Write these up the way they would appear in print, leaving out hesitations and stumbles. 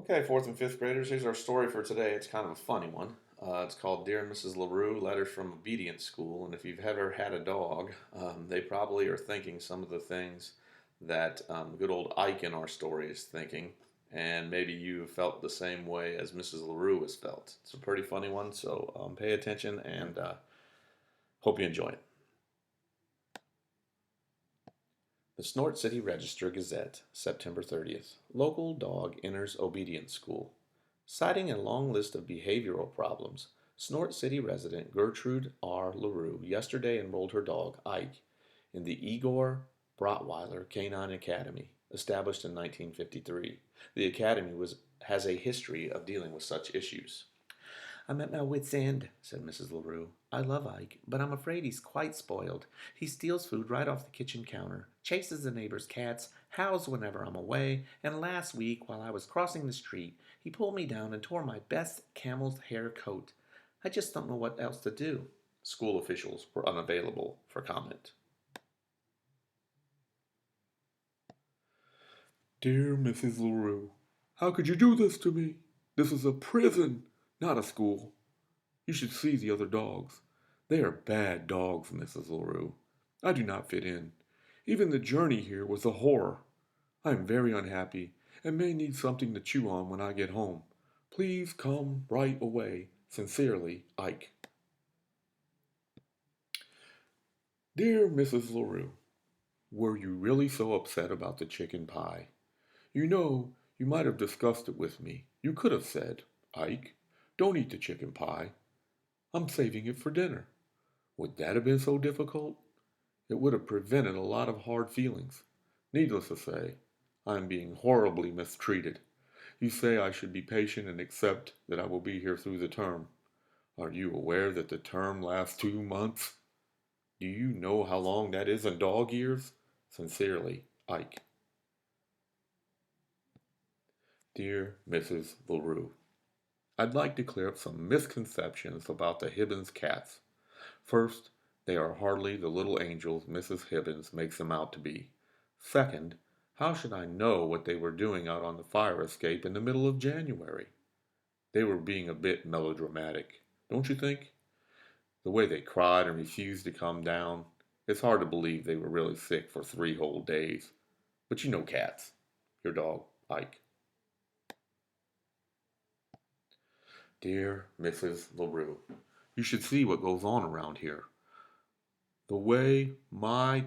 Okay, fourth and fifth graders, here's our story for today. It's kind of a funny one. It's called Dear Mrs. LaRue, Letters from Obedience School. And if you've ever had a dog, they probably are thinking some of the things that good old Ike in our story is thinking. And maybe you have felt the same way as Mrs. LaRue has felt. It's a pretty funny one, so pay attention and hope you enjoy it. The Snort City Register Gazette, September 30th. Local dog enters obedience school. Citing a long list of behavioral problems, Snort City resident Gertrude R. LaRue yesterday enrolled her dog, Ike, in the Igor Brotweiler Canine Academy, established in 1953. The academy has a history of dealing with such issues. "I'm at my wit's end," said Mrs. LaRue. "I love Ike, but I'm afraid he's quite spoiled. He steals food right off the kitchen counter, chases the neighbor's cats, howls whenever I'm away, and last week, while I was crossing the street, he pulled me down and tore my best camel's hair coat. I just don't know what else to do." School officials were unavailable for comment. Dear Mrs. LaRue, how could you do this to me? This is a prison, not a school. You should see the other dogs. They are bad dogs, Mrs. LaRue. I do not fit in. Even the journey here was a horror. I am very unhappy and may need something to chew on when I get home. Please come right away. Sincerely, Ike. Dear Mrs. LaRue, were you really so upset about the chicken pie? You know, you might have discussed it with me. You could have said, Ike, don't eat the chicken pie. I'm saving it for dinner. Would that have been so difficult? It would have prevented a lot of hard feelings. Needless to say, I am being horribly mistreated. You say I should be patient and accept that I will be here through the term. Are you aware that the term lasts 2 months? Do you know how long that is in dog years? Sincerely, Ike. Dear Mrs. LaRue, I'd like to clear up some misconceptions about the Hibbins cats. First, they are hardly the little angels Mrs. Hibbins makes them out to be. Second, how should I know what they were doing out on the fire escape in the middle of January? They were being a bit melodramatic, don't you think? The way they cried and refused to come down. It's hard to believe they were really sick for 3 whole days. But you know cats. Your dog, Ike. Dear Mrs. LaRue, you should see what goes on around here. The way my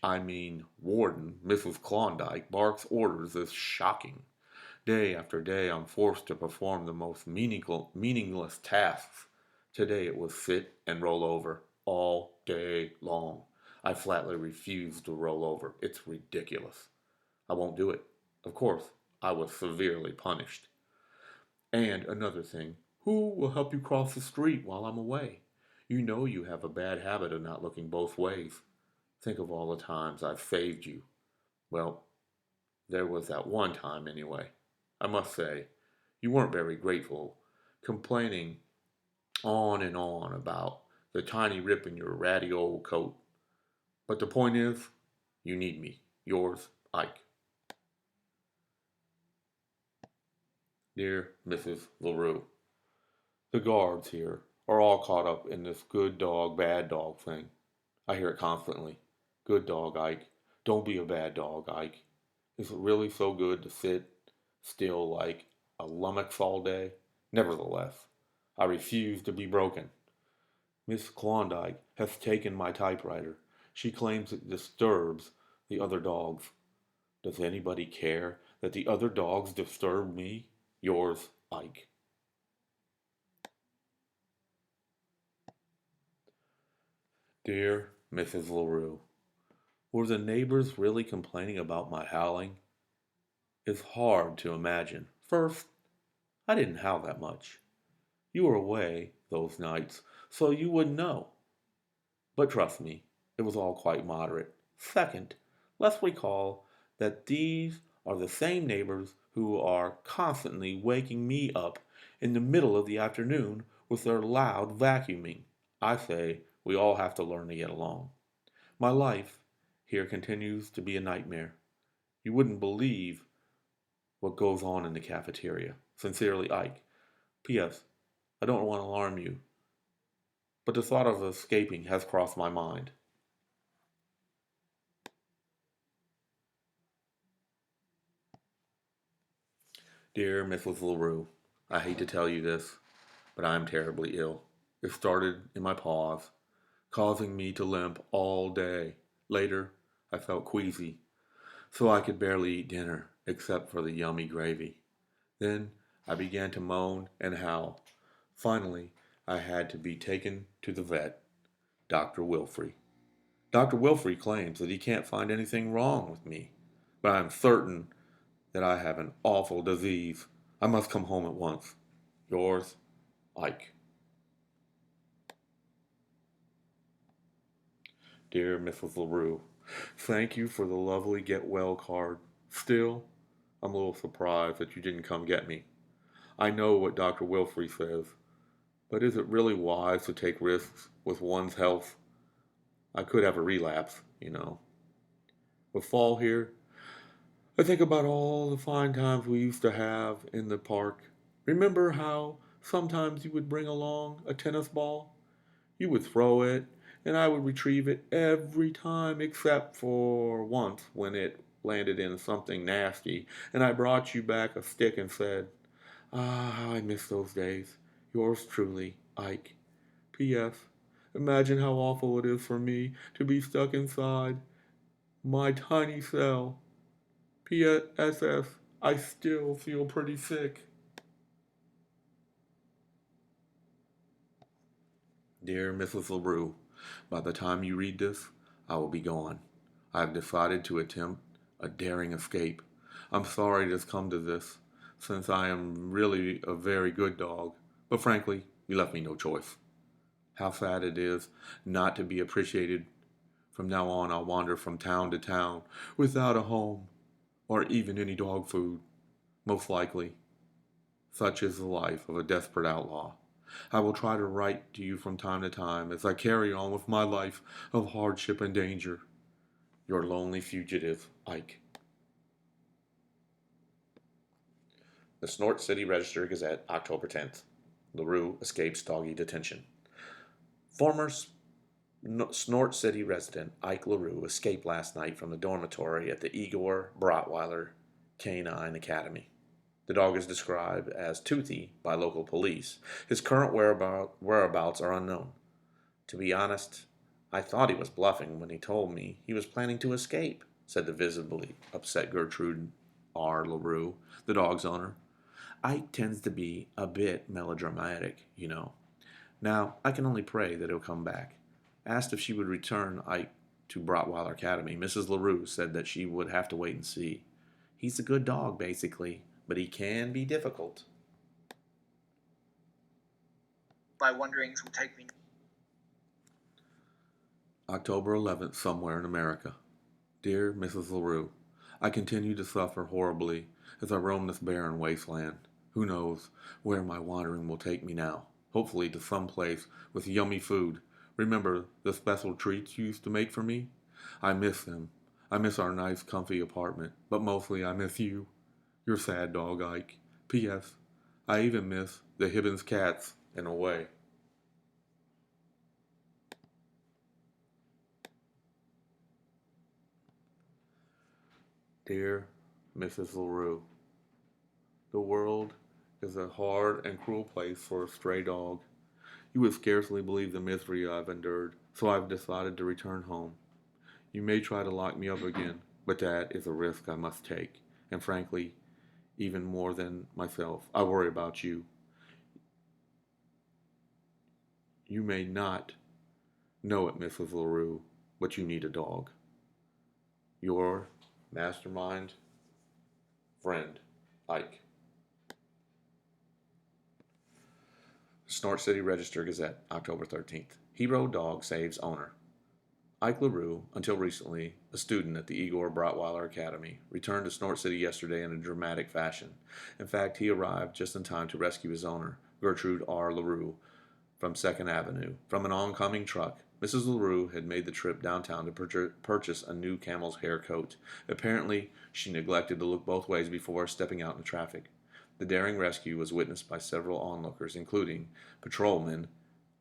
I mean warden, Mrs. Klondike, barks orders is shocking. Day after day I'm forced to perform the most meaningless tasks. Today it was sit and roll over all day long. I flatly refuse to roll over. It's ridiculous. I won't do it. Of course, I was severely punished. And another thing, who will help you cross the street while I'm away? You know you have a bad habit of not looking both ways. Think of all the times I've saved you. Well, there was that one time anyway. I must say, you weren't very grateful, complaining on and on about the tiny rip in your ratty old coat. But the point is, you need me. Yours, Ike. Dear Mrs. LaRue, the guards here are all caught up in this good dog, bad dog thing. I hear it constantly. Good dog, Ike. Don't be a bad dog, Ike. Is it really so good to sit still like a lummox all day? Nevertheless, I refuse to be broken. Miss Klondike has taken my typewriter. She claims it disturbs the other dogs. Does anybody care that the other dogs disturb me? Yours, Ike. Dear Mrs. LaRue, were the neighbors really complaining about my howling? It's hard to imagine. First, I didn't howl that much. You were away those nights, so you wouldn't know. But trust me, it was all quite moderate. Second, let's recall that these are the same neighbors who are constantly waking me up in the middle of the afternoon with their loud vacuuming. I say we all have to learn to get along. My life here continues to be a nightmare. You wouldn't believe what goes on in the cafeteria. Sincerely, Ike. P.S. I don't want to alarm you, but the thought of escaping has crossed my mind. Dear Mrs. LaRue, I hate to tell you this, but I am terribly ill. It started in my paws, causing me to limp all day. Later, I felt queasy, so I could barely eat dinner except for the yummy gravy. Then I began to moan and howl. Finally, I had to be taken to the vet, Dr. Wilfrey. Dr. Wilfrey claims that he can't find anything wrong with me, but I'm certain that I have an awful disease. I must come home at once. Yours, Ike. Dear Mrs. LaRue, thank you for the lovely get well card. Still, I'm a little surprised that you didn't come get me. I know what Dr. Wilfrey says, but is it really wise to take risks with one's health? I could have a relapse. With fall here, I think about all the fine times we used to have in the park. Remember how sometimes you would bring along a tennis ball? You would throw it, and I would retrieve it every time except for once when it landed in something nasty, and I brought you back a stick and said, "Ah, how I miss those days. Yours truly, Ike. P.S. Imagine how awful it is for me to be stuck inside my tiny cell. P.S.S. I still feel pretty sick." Dear Mrs. LaRue, by the time you read this, I will be gone. I have decided to attempt a daring escape. I'm sorry it has come to this, since I am really a very good dog, but frankly, you left me no choice. How sad it is not to be appreciated. From now on, I'll wander from town to town without a home or even any dog food. Most likely, such is the life of a desperate outlaw. I will try to write to you from time to time as I carry on with my life of hardship and danger. Your lonely fugitive, Ike. The Snort City Register Gazette, October 10th. LaRue escapes doggy detention. Former Snort City resident Ike LaRue escaped last night from the dormitory at the Igor Brotweiler Canine Academy. The dog is described as toothy by local police. His current whereabouts are unknown. To be honest, I thought he was bluffing when he told me he was planning to escape, said the visibly upset Gertrude R. LaRue, the dog's owner. Ike tends to be a bit melodramatic. Now, I can only pray that he'll come back. Asked if she would return Ike to Brotweiler Academy, Mrs. LaRue said that she would have to wait and see. He's a good dog, basically, but he can be difficult. My wanderings will take me. October 11th, somewhere in America. Dear Mrs. LaRue, I continue to suffer horribly as I roam this barren wasteland. Who knows where my wandering will take me now? Hopefully to some place with yummy food. Remember the special treats you used to make for me? I miss them. I miss our nice, comfy apartment, but mostly I miss you. Your sad dog, Ike. P.S. I even miss the Hibbins cats in a way. Dear Mrs. LaRue, the world is a hard and cruel place for a stray dog. You would scarcely believe the misery I've endured, so I've decided to return home. You may try to lock me up again, but that is a risk I must take, and frankly, even more than myself, I worry about you. You may not know it, Mrs. LaRue, but you need a dog. Your mastermind friend, Ike. Snort City Register Gazette, October 13th. Hero dog saves owner. Ike LaRue, until recently a student at the Igor Brotweiler Academy, returned to Snort City yesterday in a dramatic fashion. In fact, he arrived just in time to rescue his owner, Gertrude R. LaRue, from 2nd Avenue, from an oncoming truck. Mrs. LaRue had made the trip downtown to purchase a new camel's hair coat. Apparently, she neglected to look both ways before stepping out into traffic. The daring rescue was witnessed by several onlookers, including Patrolman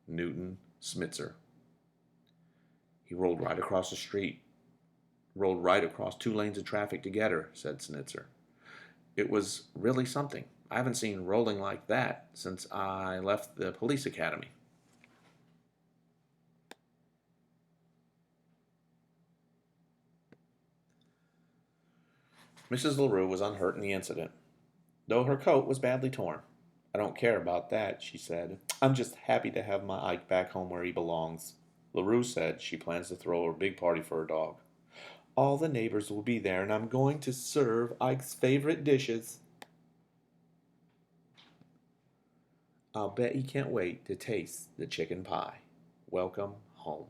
Newton Smitzer. He rolled right across the street, rolled right across 2 lanes of traffic to get her, said Snitzer. It was really something. I haven't seen rolling like that since I left the police academy. Mrs. LaRue was unhurt in the incident, though her coat was badly torn. I don't care about that, she said. I'm just happy to have my Ike back home where he belongs. LaRue said she plans to throw a big party for her dog. All the neighbors will be there, and I'm going to serve Ike's favorite dishes. I'll bet he can't wait to taste the chicken pie. Welcome home.